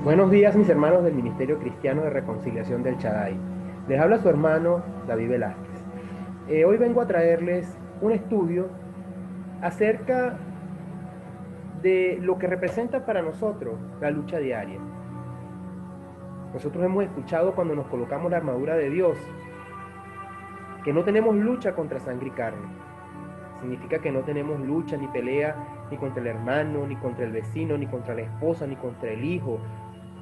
Buenos días, mis hermanos del Ministerio Cristiano de Reconciliación del Shaddai. Les habla su hermano David Velázquez. Hoy vengo a traerles un estudio acerca de lo que representa para nosotros la lucha diaria. Nosotros hemos escuchado cuando nos colocamos la armadura de Dios que no tenemos lucha contra sangre y carne. Significa que no tenemos lucha ni pelea ni contra el hermano, ni contra el vecino, ni contra la esposa, ni contra el hijo,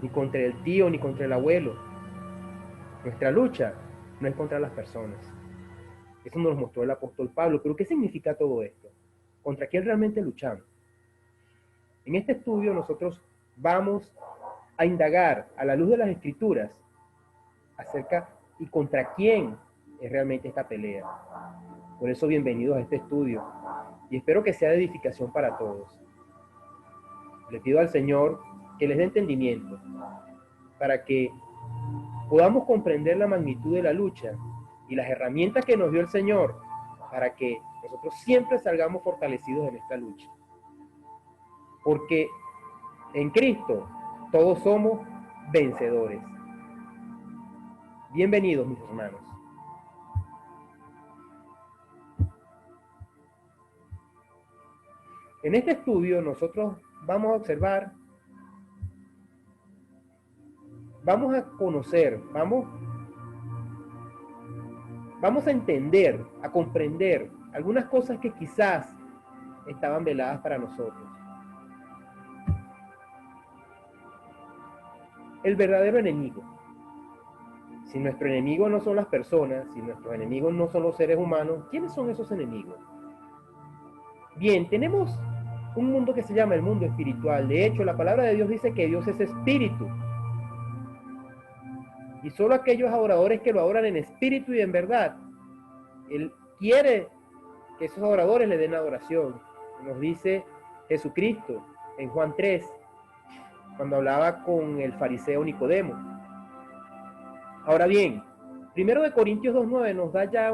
ni contra el tío, ni contra el abuelo. Nuestra lucha no es contra las personas. Eso nos lo mostró el apóstol Pablo. Pero ¿qué significa todo esto? ¿Contra quién realmente luchamos? En este estudio nosotros vamos a indagar a la luz de las Escrituras acerca y contra quién es realmente esta pelea. Por eso, bienvenidos a este estudio y espero que sea de edificación para todos. Le pido al Señor que les dé entendimiento para que podamos comprender la magnitud de la lucha y las herramientas que nos dio el Señor para que nosotros siempre salgamos fortalecidos en esta lucha. Porque en Cristo todos somos vencedores. Bienvenidos, mis hermanos. En este estudio nosotros vamos a observar, vamos a conocer, vamos a entender, a comprender algunas cosas que quizás estaban veladas para nosotros. El verdadero enemigo. Si nuestro enemigo no son las personas, si nuestros enemigos no son los seres humanos, ¿quiénes son esos enemigos? Bien, tenemos un mundo que se llama el mundo espiritual. De hecho, la palabra de Dios dice que Dios es espíritu. Y solo aquellos adoradores que lo adoran en espíritu y en verdad, Él quiere que esos adoradores le den adoración. Nos dice Jesucristo en Juan 3, cuando hablaba con el fariseo Nicodemo. Ahora bien, 1 Corintios 2:9 nos da ya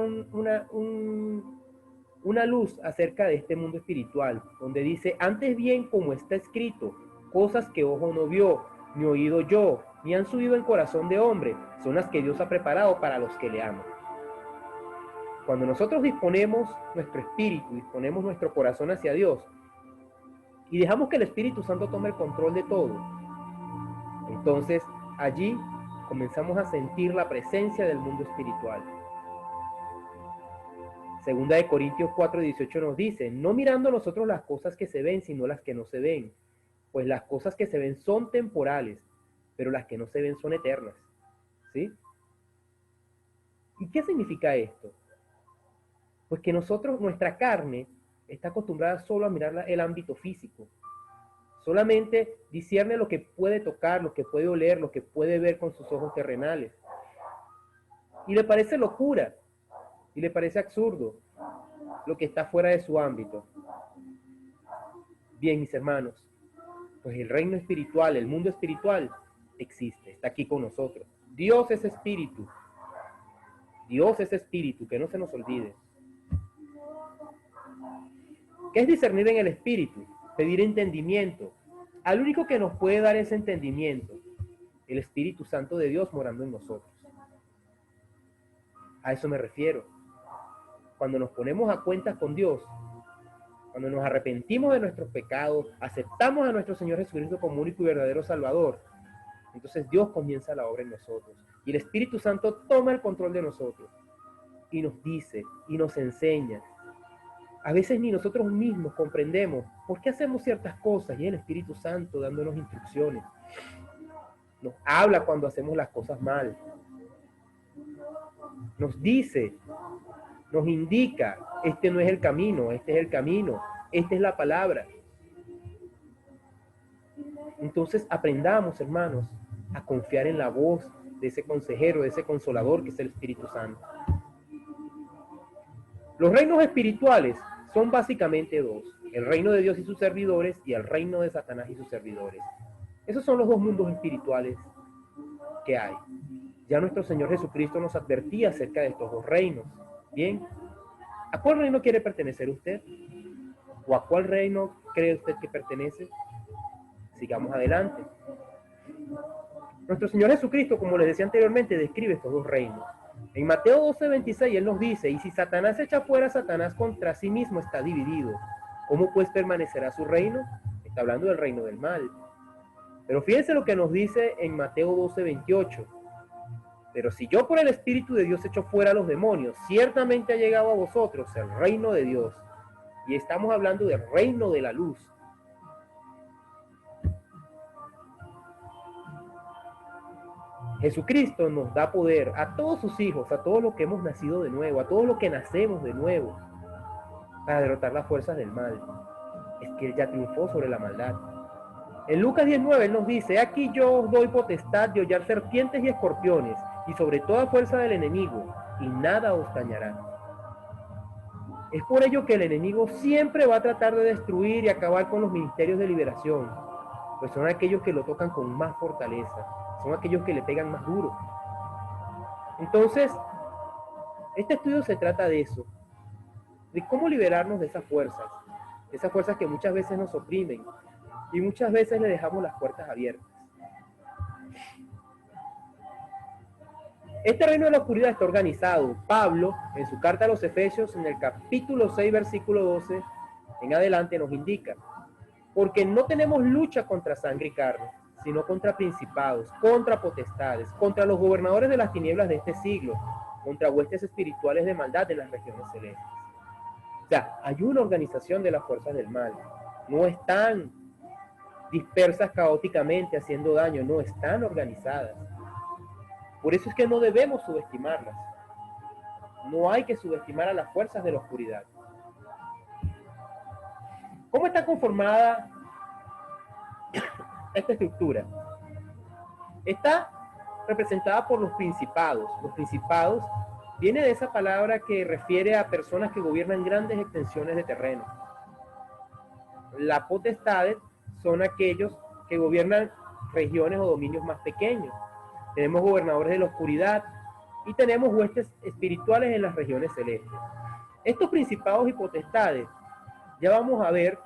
una luz acerca de este mundo espiritual, donde dice: antes bien, como está escrito, cosas que ojo no vio, ni oído yo, ni han subido en corazón de hombre, son las que Dios ha preparado para los que le aman. Cuando nosotros disponemos nuestro espíritu, disponemos nuestro corazón hacia Dios, y dejamos que el Espíritu Santo tome el control de todo, entonces allí comenzamos a sentir la presencia del mundo espiritual. Segunda de Corintios 4:18 nos dice: no mirando nosotros las cosas que se ven, sino las que no se ven, pues las cosas que se ven son temporales, pero las que no se ven son eternas. ¿Sí? ¿Y qué significa esto? Pues que nuestra carne está acostumbrada solo a mirar el ámbito físico. Solamente discierne lo que puede tocar, lo que puede oler, lo que puede ver con sus ojos terrenales. Y le parece locura, y le parece absurdo lo que está fuera de su ámbito. Bien, mis hermanos, pues el reino espiritual, el mundo espiritual, existe, está aquí con nosotros. Dios es espíritu. Dios es espíritu, que no se nos olvide. ¿Qué es discernir en el espíritu? Pedir entendimiento. Al único que nos puede dar ese entendimiento, el Espíritu Santo de Dios morando en nosotros. A eso me refiero. Cuando nos ponemos a cuentas con Dios, cuando nos arrepentimos de nuestros pecados, aceptamos a nuestro Señor Jesucristo como único y verdadero Salvador, entonces Dios comienza la obra en nosotros. Y el Espíritu Santo toma el control de nosotros y nos dice y nos enseña. A veces ni nosotros mismos comprendemos por qué hacemos ciertas cosas, y el Espíritu Santo dándonos instrucciones. Nos habla cuando hacemos las cosas mal. Nos dice, nos indica: este no es el camino, este es el camino, esta es la palabra. Entonces aprendamos, hermanos, a confiar en la voz de ese consejero, de ese consolador que es el Espíritu Santo. Los reinos espirituales son básicamente dos: el reino de Dios y sus servidores, y el reino de Satanás y sus servidores. Esos son los dos mundos espirituales que hay. Ya nuestro Señor Jesucristo nos advertía acerca de estos dos reinos. Bien, ¿a cuál reino quiere pertenecer usted? ¿O a cuál reino cree usted que pertenece? Sigamos adelante. Nuestro Señor Jesucristo, como les decía anteriormente, describe estos dos reinos. En Mateo 12:26 Él nos dice, y si Satanás echa fuera a Satanás, contra sí mismo está dividido. ¿Cómo pues permanecerá su reino? Está hablando del reino del mal. Pero fíjense lo que nos dice en Mateo 12:28. Pero si yo por el Espíritu de Dios echo fuera a los demonios, ciertamente ha llegado a vosotros el reino de Dios. Y estamos hablando del reino de la luz. Jesucristo nos da poder a todos sus hijos, a todos los que hemos nacido de nuevo, a todos los que nacemos de nuevo, para derrotar las fuerzas del mal. Es que Él ya triunfó sobre la maldad. En Lucas 19 Él nos dice, aquí yo os doy potestad de hollar serpientes y escorpiones, y sobre toda fuerza del enemigo, y nada os dañará. Es por ello que el enemigo siempre va a tratar de destruir y acabar con los ministerios de liberación, pues son aquellos que lo tocan con más fortaleza, son aquellos que le pegan más duro. Entonces, este estudio se trata de eso, de cómo liberarnos de esas fuerzas que muchas veces nos oprimen y muchas veces le dejamos las puertas abiertas. Este reino de la oscuridad está organizado. Pablo, en su carta a los Efesios, en el capítulo 6, versículo 12, en adelante nos indica, porque no tenemos lucha contra sangre y carne, sino contra principados, contra potestades, contra los gobernadores de las tinieblas de este siglo, contra huestes espirituales de maldad en las regiones celestes. O sea, hay una organización de las fuerzas del mal. No están dispersas caóticamente haciendo daño, no, están organizadas. Por eso es que no debemos subestimarlas. No hay que subestimar a las fuerzas de la oscuridad. ¿Cómo está conformada esta estructura? Está representada por los principados. Los principados viene de esa palabra que refiere a personas que gobiernan grandes extensiones de terreno. Las potestades son aquellos que gobiernan regiones o dominios más pequeños. Tenemos gobernadores de la oscuridad y tenemos huestes espirituales en las regiones celestes. Estos principados y potestades, ya vamos a ver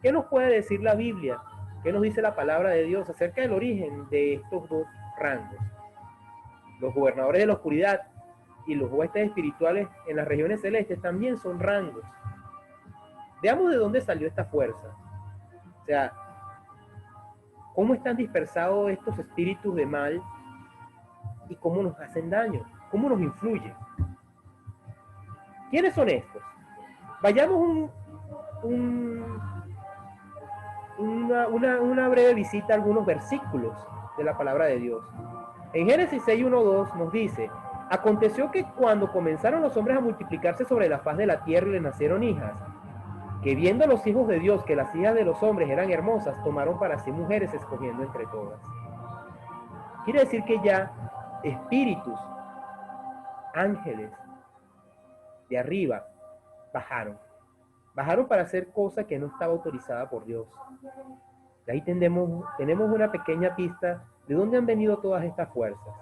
qué nos puede decir la Biblia, qué nos dice la palabra de Dios acerca del origen de estos dos rangos. Los gobernadores de la oscuridad y los huestes espirituales en las regiones celestes también son rangos. Veamos de dónde salió esta fuerza. O sea, cómo están dispersados estos espíritus de mal y cómo nos hacen daño, cómo nos influyen. ¿Quiénes son estos? Vayamos una breve visita a algunos versículos de la palabra de Dios. En Génesis 6:1-2 nos dice, aconteció que cuando comenzaron los hombres a multiplicarse sobre la faz de la tierra y les nacieron hijas, que viendo los hijos de Dios que las hijas de los hombres eran hermosas, tomaron para sí mujeres escogiendo entre todas. Quiere decir que ya espíritus, ángeles de arriba bajaron para hacer cosas que no estaba autorizada por Dios. De ahí tenemos una pequeña pista de dónde han venido todas estas fuerzas.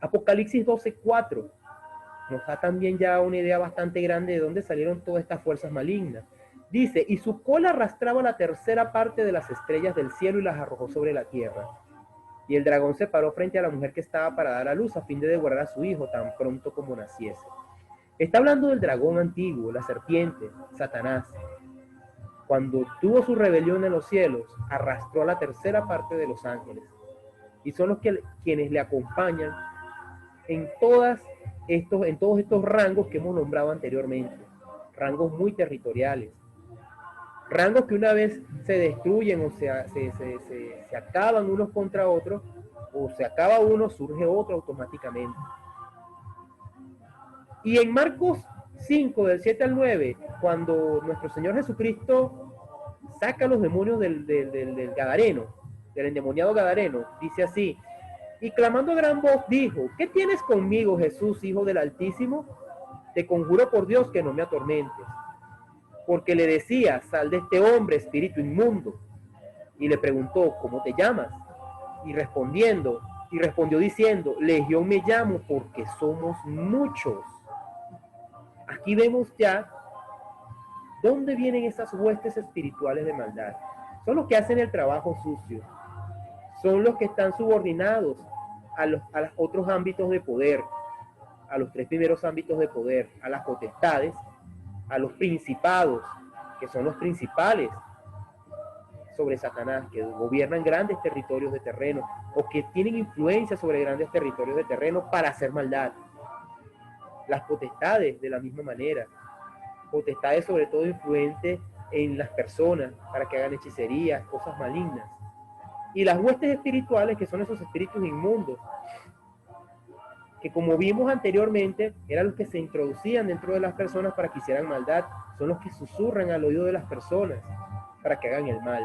Apocalipsis 12:4 nos da también ya una idea bastante grande de dónde salieron todas estas fuerzas malignas. Dice, y su cola arrastraba la tercera parte de las estrellas del cielo y las arrojó sobre la tierra. Y el dragón se paró frente a la mujer que estaba para dar a luz a fin de devorar a su hijo tan pronto como naciese. Está hablando del dragón antiguo, la serpiente, Satanás. Cuando tuvo su rebelión en los cielos, arrastró a la tercera parte de los ángeles. Y son los quienes le acompañan en todos estos rangos que hemos nombrado anteriormente. Rangos muy territoriales. Rangos que una vez se destruyen o se acaban unos contra otros, o se acaba uno, surge otro automáticamente. Y en Marcos 5, del 7 al 9, cuando nuestro Señor Jesucristo saca a los demonios del Gadareno, del endemoniado Gadareno, dice así, y clamando a gran voz dijo, ¿qué tienes conmigo, Jesús, Hijo del Altísimo? Te conjuro por Dios que no me atormentes. Porque le decía, sal de este hombre, espíritu inmundo. Y le preguntó, ¿cómo te llamas? Y respondió diciendo, Legión me llamo porque somos muchos. Aquí vemos ya dónde vienen esas huestes espirituales de maldad. Son los que hacen el trabajo sucio. son los que están subordinados a los otros ámbitos de poder, a los tres primeros ámbitos de poder, a las potestades, a los principados, que son los principales sobre Satanás, que gobiernan grandes territorios de terreno o que tienen influencia sobre grandes territorios de terreno para hacer maldad. Las potestades de la misma manera, potestades sobre todo influentes en las personas para que hagan hechicerías, cosas malignas. Y las huestes espirituales, que son esos espíritus inmundos, que como vimos anteriormente, eran los que se introducían dentro de las personas para que hicieran maldad, son los que susurran al oído de las personas para que hagan el mal.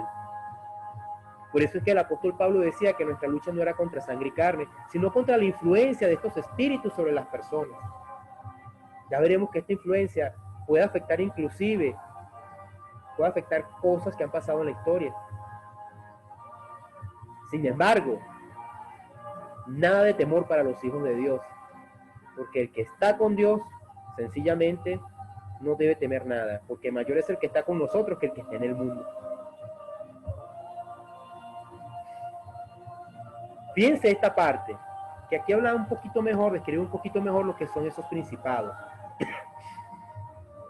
Por eso es que el apóstol Pablo decía que nuestra lucha no era contra sangre y carne, sino contra la influencia de estos espíritus sobre las personas. Ya veremos que esta influencia puede afectar inclusive, puede afectar cosas que han pasado en la historia. Sin embargo, nada de temor para los hijos de Dios, porque el que está con Dios, sencillamente, no debe temer nada, porque mayor es el que está con nosotros que el que está en el mundo. Fíjense esta parte, que aquí habla un poquito mejor, describe un poquito mejor lo que son esos principados.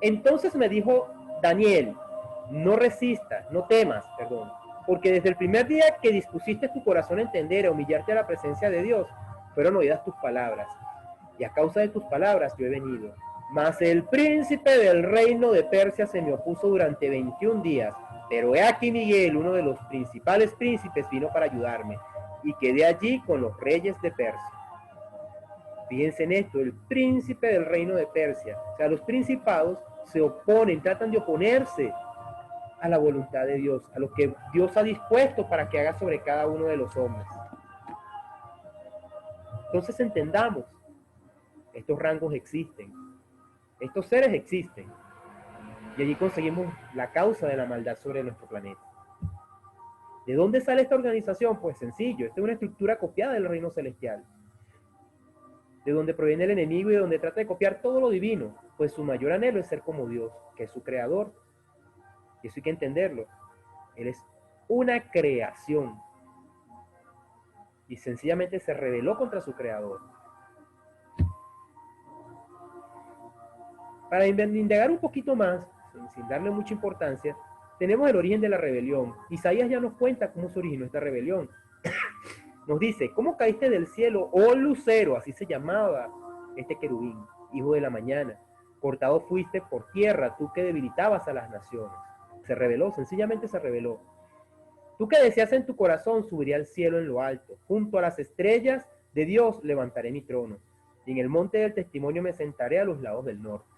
Entonces me dijo Daniel, no resistas, no temas, perdón, porque desde el primer día que dispusiste tu corazón a entender, a humillarte a la presencia de Dios, fueron oídas tus palabras, y a causa de tus palabras yo he venido. Mas el príncipe del reino de Persia se me opuso durante 21 días, pero he aquí Miguel, uno de los principales príncipes, vino para ayudarme, y quedé allí con los reyes de Persia. Fíjense en esto, el príncipe del reino de Persia, o sea, los principados se oponen, tratan de oponerse a la voluntad de Dios, a lo que Dios ha dispuesto para que haga sobre cada uno de los hombres. Entonces entendamos, estos rangos existen, estos seres existen, y allí conseguimos la causa de la maldad sobre nuestro planeta. ¿De dónde sale esta organización? Pues sencillo, esta es una estructura copiada del reino celestial, de donde proviene el enemigo y de donde trata de copiar todo lo divino, pues su mayor anhelo es ser como Dios, que es su creador. Y eso hay que entenderlo. Él es una creación y sencillamente se rebeló contra su creador. Para indagar un poquito más, sin darle mucha importancia, tenemos el origen de la rebelión. Isaías ya nos cuenta cómo se originó esta rebelión. Nos dice, ¿cómo caíste del cielo, oh lucero? Así se llamaba este querubín, hijo de la mañana. Cortado fuiste por tierra, tú que debilitabas a las naciones. Se rebeló, sencillamente se rebeló. Tú que decías en tu corazón, subiré al cielo en lo alto. Junto a las estrellas de Dios levantaré mi trono. Y en el monte del testimonio me sentaré a los lados del norte.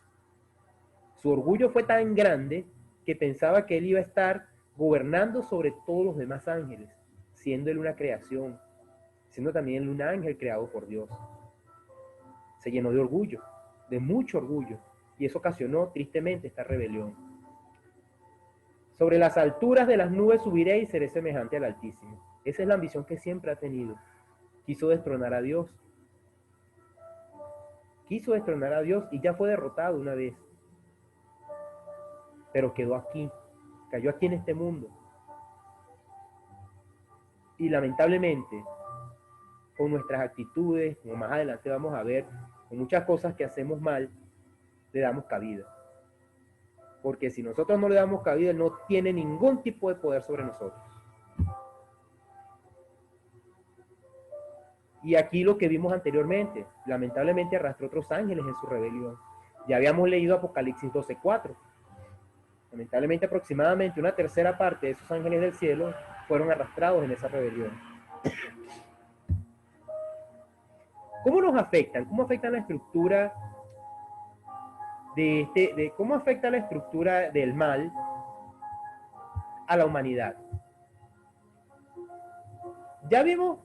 Su orgullo fue tan grande que pensaba que él iba a estar gobernando sobre todos los demás ángeles, siendo él una creación, siendo también él un ángel creado por Dios. Se llenó de orgullo, de mucho orgullo, y eso ocasionó tristemente esta rebelión. Sobre las alturas de las nubes subiré y seré semejante al Altísimo. Esa es la ambición que siempre ha tenido. Quiso destronar a Dios. Quiso destronar a Dios y ya fue derrotado una vez. Pero quedó aquí, cayó aquí en este mundo. Y lamentablemente, con nuestras actitudes, como más adelante vamos a ver, con muchas cosas que hacemos mal, le damos cabida. Porque si nosotros no le damos cabida, él no tiene ningún tipo de poder sobre nosotros. Y aquí lo que vimos anteriormente, lamentablemente arrastró otros ángeles en su rebelión. Ya habíamos leído Apocalipsis 12:4. Lamentablemente aproximadamente una tercera parte de esos ángeles del cielo fueron arrastrados en esa rebelión. ¿Cómo nos afectan? ¿Cómo afectan la estructura cómo afecta la estructura del mal a la humanidad? Ya vimos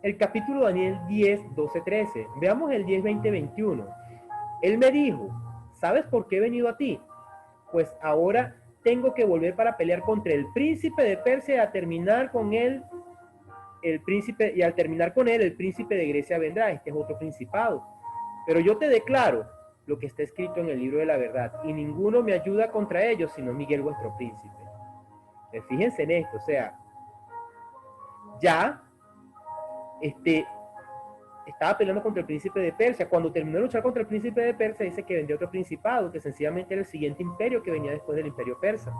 el capítulo de Daniel 10, 12, 13. Veamos el 10, 20, 21. Él me dijo, ¿sabes por qué he venido a ti? Pues ahora tengo que volver para pelear contra el príncipe de Persia y a terminar con él, el príncipe de Grecia vendrá. Este es otro principado. Pero yo te declaro lo que está escrito en el libro de la verdad, y ninguno me ayuda contra ellos, sino Miguel vuestro príncipe. Fíjense en esto, o sea, ya estaba peleando contra el príncipe de Persia. Cuando terminó de luchar contra el príncipe de Persia, dice que vendió otro principado, que sencillamente era el siguiente imperio que venía después del imperio persa,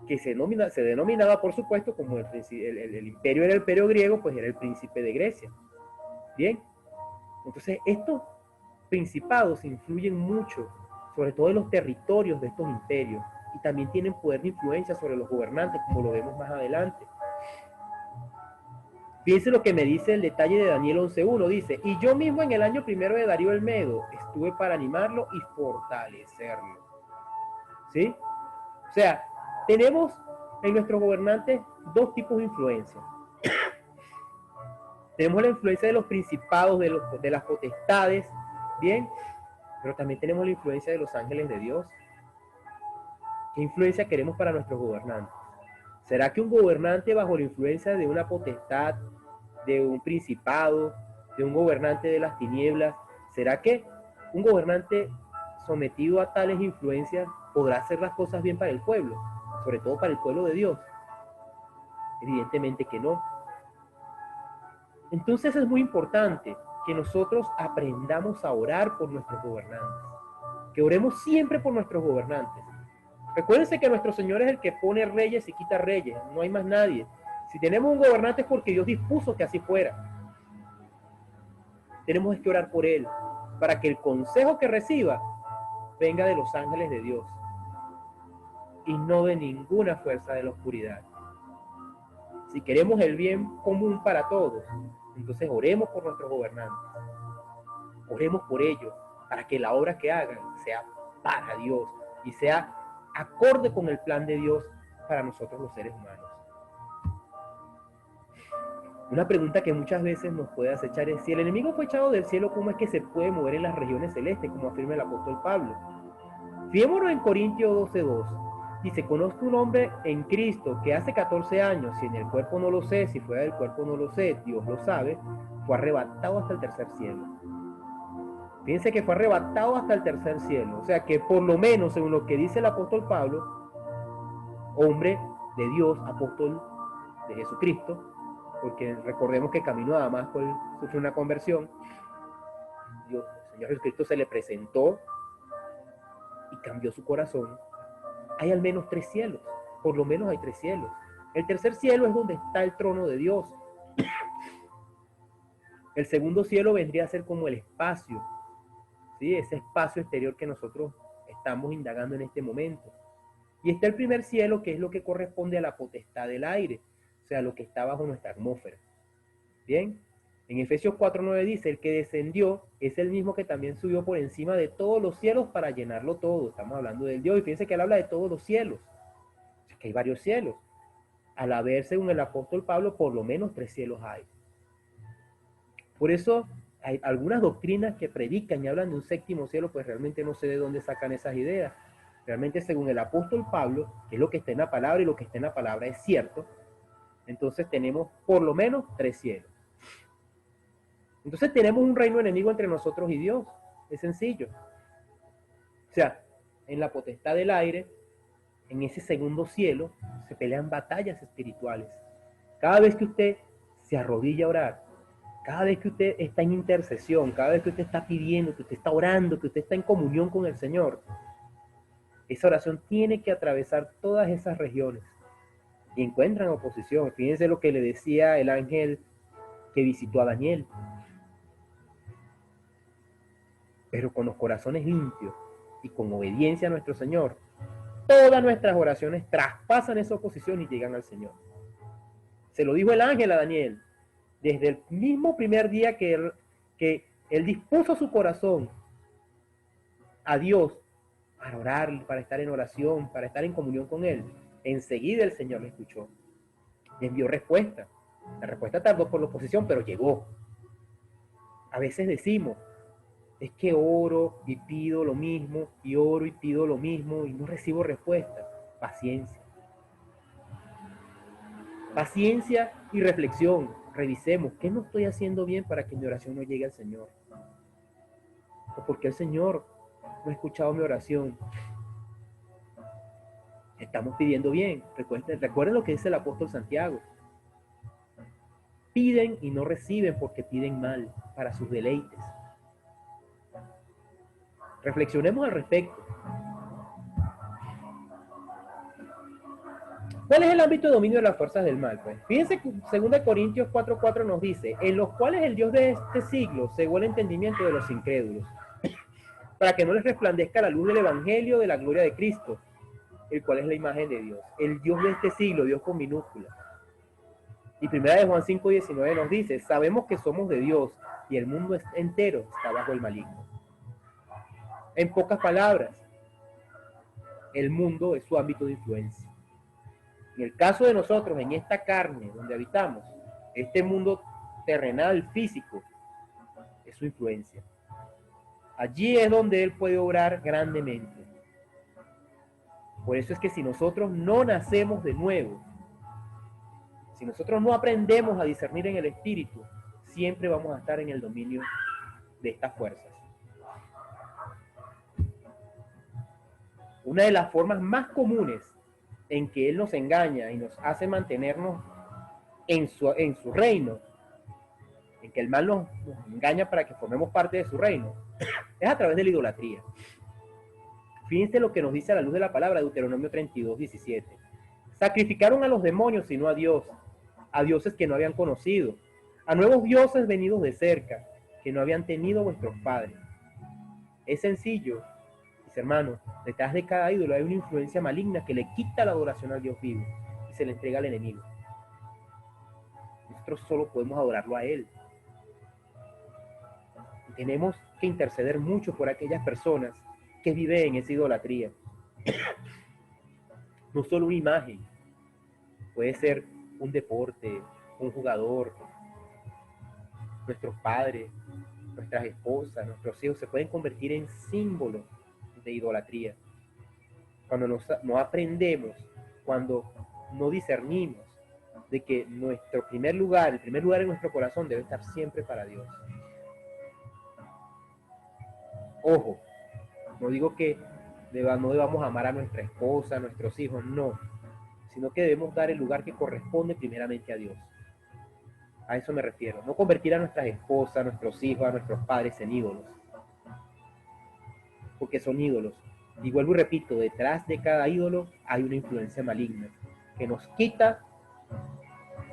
que se denominaba, por supuesto, como el imperio era el imperio griego, pues era el príncipe de Grecia. Bien, entonces estos principados influyen mucho, sobre todo en los territorios de estos imperios, y también tienen poder de influencia sobre los gobernantes, como lo vemos más adelante. Fíjense lo que me dice el detalle de Daniel 11.1, dice, y yo mismo en el año primero de Darío el Medo estuve para animarlo y fortalecerlo. ¿Sí? O sea, tenemos en nuestros gobernantes dos tipos de influencia. Tenemos la influencia de los principados, de las potestades, ¿bien? Pero también tenemos la influencia de los ángeles de Dios. ¿Qué influencia queremos para nuestros gobernantes? ¿Será que un gobernante bajo la influencia de una potestad, de un principado, de un gobernante de las tinieblas, será que un gobernante sometido a tales influencias podrá hacer las cosas bien para el pueblo, sobre todo para el pueblo de Dios? Evidentemente que no. Entonces es muy importante que nosotros aprendamos a orar por nuestros gobernantes, que oremos siempre por nuestros gobernantes. Recuérdense que nuestro Señor es el que pone reyes y quita reyes, no hay más nadie. Si tenemos un gobernante es porque Dios dispuso que así fuera. Tenemos que orar por él, para que el consejo que reciba venga de los ángeles de Dios y no de ninguna fuerza de la oscuridad. Si queremos el bien común para todos, entonces oremos por nuestros gobernantes. Oremos por ellos, para que la obra que hagan sea para Dios y sea acorde con el plan de Dios para nosotros los seres humanos. Una pregunta que muchas veces nos puede acechar es, si el enemigo fue echado del cielo, ¿cómo es que se puede mover en las regiones celestes, como afirma el apóstol Pablo? Fijémonos en Corintios 12:2. Dice, conozco un hombre en Cristo que hace 14 años, si en el cuerpo no lo sé, si fuera del cuerpo no lo sé, Dios lo sabe, fue arrebatado hasta el tercer cielo. Fíjense que fue arrebatado hasta el tercer cielo. O sea que por lo menos, según lo que dice el apóstol Pablo, hombre de Dios, apóstol de Jesucristo, porque recordemos que camino a Damasco él sufrió una conversión, Dios, el Señor Jesucristo se le presentó y cambió su corazón. Hay al menos 3 cielos, por lo menos hay 3 cielos. El tercer cielo es donde está el trono de Dios. El segundo cielo vendría a ser como el espacio, ¿sí? Ese espacio exterior que nosotros estamos indagando en este momento. Y está el primer cielo, que es lo que corresponde a la potestad del aire, o sea, lo que está bajo nuestra atmósfera. Bien, en Efesios 4:9 dice, el que descendió es el mismo que también subió por encima de todos los cielos para llenarlo todo. Estamos hablando del Dios, y fíjense que él habla de todos los cielos, o sea, que hay varios cielos. Al haber, según el apóstol Pablo, por lo menos 3 cielos hay. Por eso hay algunas doctrinas que predican y hablan de un séptimo cielo, pues realmente no sé de dónde sacan esas ideas. Realmente, según el apóstol Pablo, que es lo que está en la palabra, y lo que está en la palabra es cierto, entonces tenemos por lo menos 3 cielos. Entonces tenemos un reino enemigo entre nosotros y Dios. Es sencillo. O sea, en la potestad del aire, en ese segundo cielo, se pelean batallas espirituales. Cada vez que usted se arrodilla a orar, cada vez que usted está en intercesión, cada vez que usted está pidiendo, que usted está orando, que usted está en comunión con el Señor, esa oración tiene que atravesar todas esas regiones y encuentran oposición. Fíjense lo que le decía el ángel que visitó a Daniel. Pero con los corazones limpios y con obediencia a nuestro Señor, todas nuestras oraciones traspasan esa oposición y llegan al Señor. Se lo dijo el ángel a Daniel. Desde el mismo primer día que él dispuso su corazón a Dios para orar, para estar en oración, para estar en comunión con Él, enseguida el Señor le escuchó. Le envió respuesta. La respuesta tardó por la oposición, pero llegó. A veces decimos, es que oro y pido lo mismo, y oro y pido lo mismo, y no recibo respuesta. Paciencia. Paciencia y reflexión. Revisemos, ¿qué no estoy haciendo bien para que mi oración no llegue al Señor? ¿O porque el Señor no ha escuchado mi oración? Estamos pidiendo bien. Recuerden lo que dice el apóstol Santiago. piden y no reciben porque piden mal para sus deleites. Reflexionemos al respecto. ¿Cuál es el ámbito de dominio de las fuerzas del mal? Pues fíjense que 2 Corintios 4:4 nos dice, en los cuales el Dios de este siglo cegó el entendimiento de los incrédulos, para que no les resplandezca la luz del evangelio de la gloria de Cristo, el cual es la imagen de Dios. El Dios de este siglo, Dios con minúscula. Y 1 Juan 5:19 nos dice, sabemos que somos de Dios y el mundo entero está bajo el maligno. En pocas palabras, el mundo es su ámbito de influencia. En el caso de nosotros, en esta carne donde habitamos, este mundo terrenal, físico, es su influencia. Allí es donde Él puede obrar grandemente. Por eso es que si nosotros no nacemos de nuevo, si nosotros no aprendemos a discernir en el Espíritu, siempre vamos a estar en el dominio de estas fuerzas. Una de las formas más comunes en que Él nos engaña y nos hace mantenernos en su reino, en que el mal nos engaña para que formemos parte de su reino, es a través de la idolatría. Fíjense lo que nos dice a la luz de la palabra, Deuteronomio 32:17. Sacrificaron a los demonios y no a Dios, a dioses que no habían conocido, a nuevos dioses venidos de cerca, que no habían tenido vuestros padres. Es sencillo, mis hermanos, detrás de cada ídolo hay una influencia maligna que le quita la adoración al Dios vivo y se le entrega al enemigo. Nosotros solo podemos adorarlo a Él. Y tenemos que interceder mucho por aquellas personas que viven en esa idolatría. No solo una imagen, puede ser un deporte, un jugador, nuestros padres, nuestras esposas, nuestros hijos se pueden convertir en símbolos de idolatría. Cuando no aprendemos, cuando no discernimos de que nuestro primer lugar, el primer lugar en nuestro corazón debe estar siempre para Dios. Ojo, no digo que no debamos amar a nuestra esposa, a nuestros hijos, no, sino que debemos dar el lugar que corresponde primeramente a Dios. A eso me refiero, no convertir a nuestras esposas, a nuestros hijos, a nuestros padres en ídolos, porque son ídolos. Y vuelvo y repito, detrás de cada ídolo hay una influencia maligna que nos quita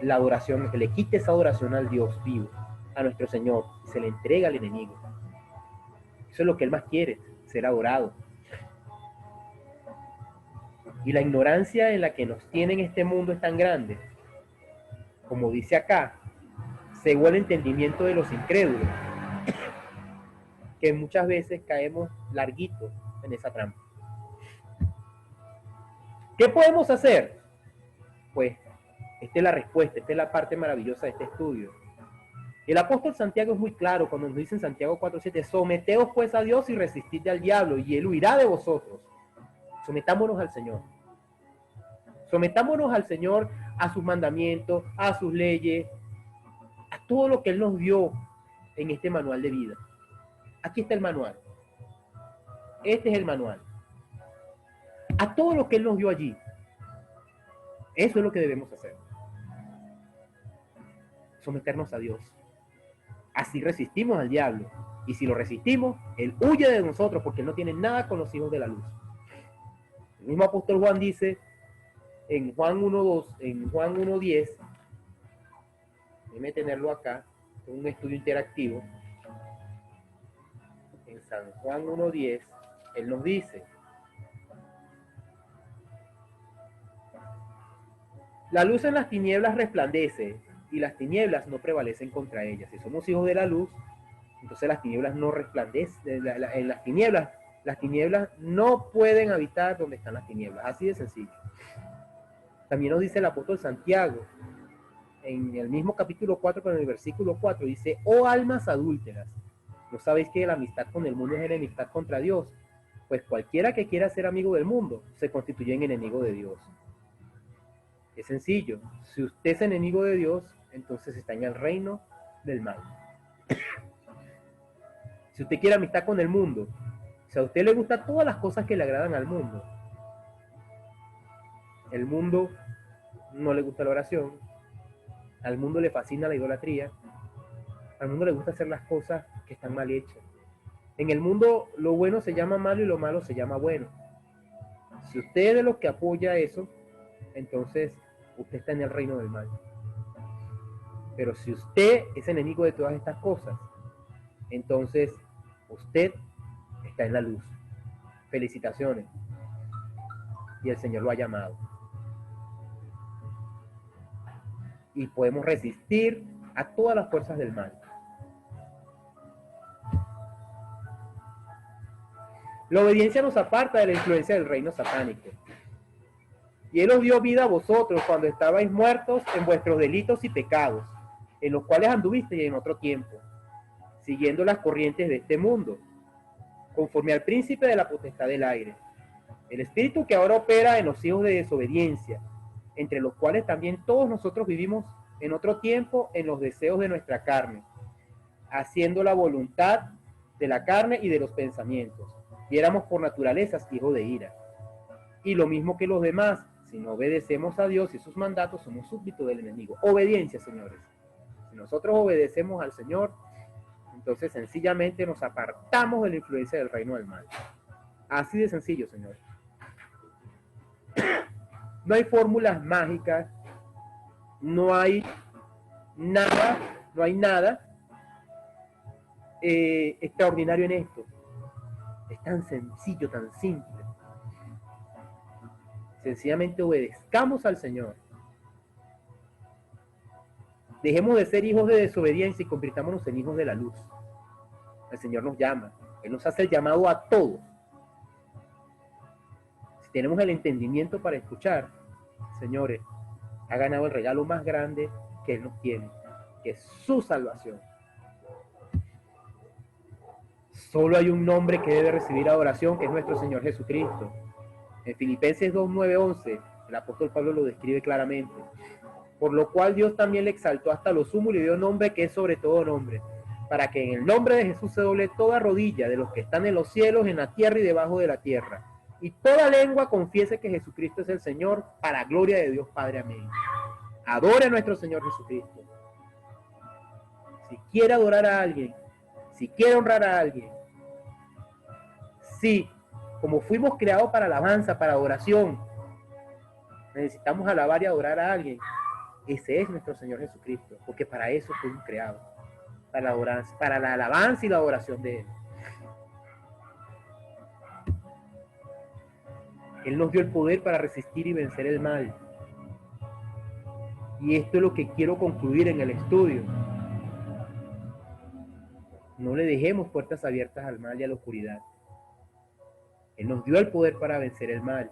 la adoración, que le quite esa adoración al Dios vivo, a nuestro Señor, y se le entrega al enemigo. Eso es lo que Él más quiere, ser adorado. Y la ignorancia en la que nos tiene en este mundo es tan grande, como dice acá, cegó el entendimiento de los incrédulos, que muchas veces caemos larguitos en esa trampa. ¿Qué podemos hacer? Pues esta es la respuesta, esta es la parte maravillosa de este estudio. El apóstol Santiago es muy claro cuando nos dice en Santiago 4:7, someteos pues a Dios y resistid al diablo y Él huirá de vosotros. Sometámonos al Señor. Sometámonos al Señor, a sus mandamientos, a sus leyes, a todo lo que Él nos dio en este manual de vida. Aquí está el manual. Este es el manual. A todo lo que Él nos dio allí. Eso es lo que debemos hacer. Someternos a Dios. Así resistimos al diablo. Y si lo resistimos, Él huye de nosotros porque Él no tiene nada con los hijos de la luz. El mismo apóstol Juan dice en Juan 1:2, en Juan 1:10, déjeme tenerlo acá, es un estudio interactivo. En San Juan 1:10, Él nos dice, la luz en las tinieblas resplandece y las tinieblas no prevalecen contra ellas. Si somos hijos de la luz, entonces las tinieblas no resplandecen. En las tinieblas no pueden habitar donde están las tinieblas. Así de sencillo. También nos dice el apóstol Santiago, en el mismo capítulo 4, pero en el versículo 4, dice, oh almas adúlteras, ¿no sabéis que la amistad con el mundo es enemistad contra Dios? Pues cualquiera que quiera ser amigo del mundo se constituye en enemigo de Dios. Es sencillo, si usted es enemigo de Dios, entonces está en el reino del mal. Si usted quiere amistad con el mundo, si a usted le gustan todas las cosas que le agradan al mundo, el mundo no le gusta la oración, Al mundo le fascina la idolatría. Al mundo le gusta hacer las cosas que están mal hechas. En el mundo lo bueno se llama malo y lo malo se llama bueno. Si usted es de los que apoya eso, entonces usted está en el reino del mal. Pero si usted es enemigo de todas estas cosas, entonces usted está en la luz. Felicitaciones. Y el Señor lo ha llamado. Y podemos resistir a todas las fuerzas del mal. La obediencia nos aparta de la influencia del reino satánico. Y Él os dio vida a vosotros cuando estabais muertos en vuestros delitos y pecados, en los cuales anduvisteis en otro tiempo, siguiendo las corrientes de este mundo, conforme al príncipe de la potestad del aire, el espíritu que ahora opera en los hijos de desobediencia, entre los cuales también todos nosotros vivimos en otro tiempo en los deseos de nuestra carne, haciendo la voluntad de la carne y de los pensamientos, y éramos por naturaleza hijos de ira. Y lo mismo que los demás, si no obedecemos a Dios y sus mandatos, somos súbditos del enemigo. Obediencia, señores. Si nosotros obedecemos al Señor, entonces sencillamente nos apartamos de la influencia del reino del mal. Así de sencillo, señores. No hay fórmulas mágicas, no hay nada extraordinario en esto. Es tan sencillo, tan simple. Sencillamente obedezcamos al Señor. Dejemos de ser hijos de desobediencia y convirtámonos en hijos de la luz. El Señor nos llama. Él nos hace el llamado a todos. Si tenemos el entendimiento para escuchar, señores, ha ganado el regalo más grande que Él nos tiene, que es su salvación. Solo hay un nombre que debe recibir adoración, que es nuestro Señor Jesucristo. En Filipenses 2, 9, 11, el apóstol Pablo lo describe claramente. Por lo cual Dios también le exaltó hasta lo sumo y le dio nombre que es sobre todo nombre, para que en el nombre de Jesús se doble toda rodilla de los que están en los cielos, en la tierra y debajo de la tierra, y toda lengua confiese que Jesucristo es el Señor, para gloria de Dios Padre. Amén. Adore a nuestro Señor Jesucristo. Si quiere adorar a alguien, si quiere honrar a alguien, sí, como fuimos creados para alabanza, para adoración, necesitamos alabar y adorar a alguien. Ese es nuestro Señor Jesucristo, porque para eso fuimos creados, para la alabanza y la adoración de Él. Él nos dio el poder para resistir y vencer el mal. Y esto es lo que quiero concluir en el estudio. No le dejemos puertas abiertas al mal y a la oscuridad. Él nos dio el poder para vencer el mal.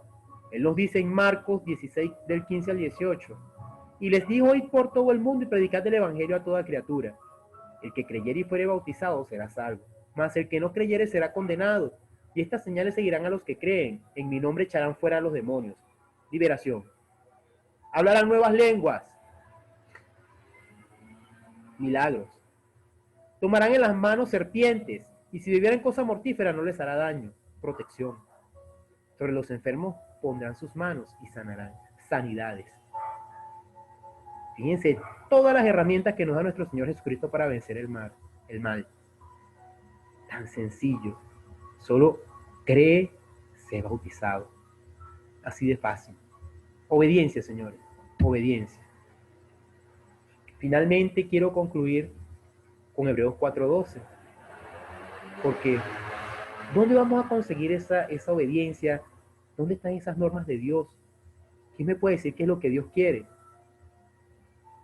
Él nos dice en Marcos 16, del 15 al 18, y les dijo: id por todo el mundo y predicad el evangelio a toda criatura. El que creyere y fuere bautizado será salvo, mas el que no creyere será condenado. Y estas señales seguirán a los que creen. En mi nombre echarán fuera a los demonios. Liberación. Hablarán nuevas lenguas. Milagros. Tomarán en las manos serpientes, y si bebieren cosa mortífera no les hará daño. Protección. Sobre los enfermos pondrán sus manos y sanarán. Sanidades. Fíjense todas las herramientas que nos da nuestro Señor Jesucristo para vencer el mal. Tan sencillo. Solo cree, sé bautizado. Así de fácil. Obediencia, señores. Obediencia. Finalmente quiero concluir con Hebreos 4:12. Porque ¿dónde vamos a conseguir esa obediencia? ¿Dónde están esas normas de Dios? ¿Quién me puede decir qué es lo que Dios quiere?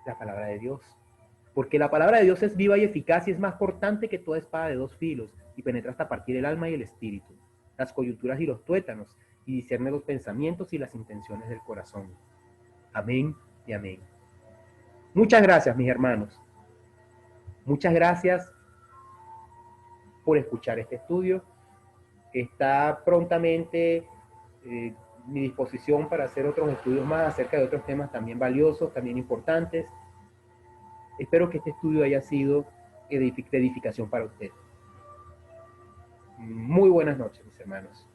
La palabra de Dios. Porque la palabra de Dios es viva y eficaz y es más cortante que toda espada de dos filos y penetra hasta partir el alma y el espíritu, las coyunturas y los tuétanos, y discierne los pensamientos y las intenciones del corazón. Amén y amén. Muchas gracias, mis hermanos. Muchas gracias por escuchar este estudio. Está prontamente mi disposición para hacer otros estudios más acerca de otros temas también valiosos, también importantes. Espero que este estudio haya sido de edificación para usted. Muy buenas noches, mis hermanos.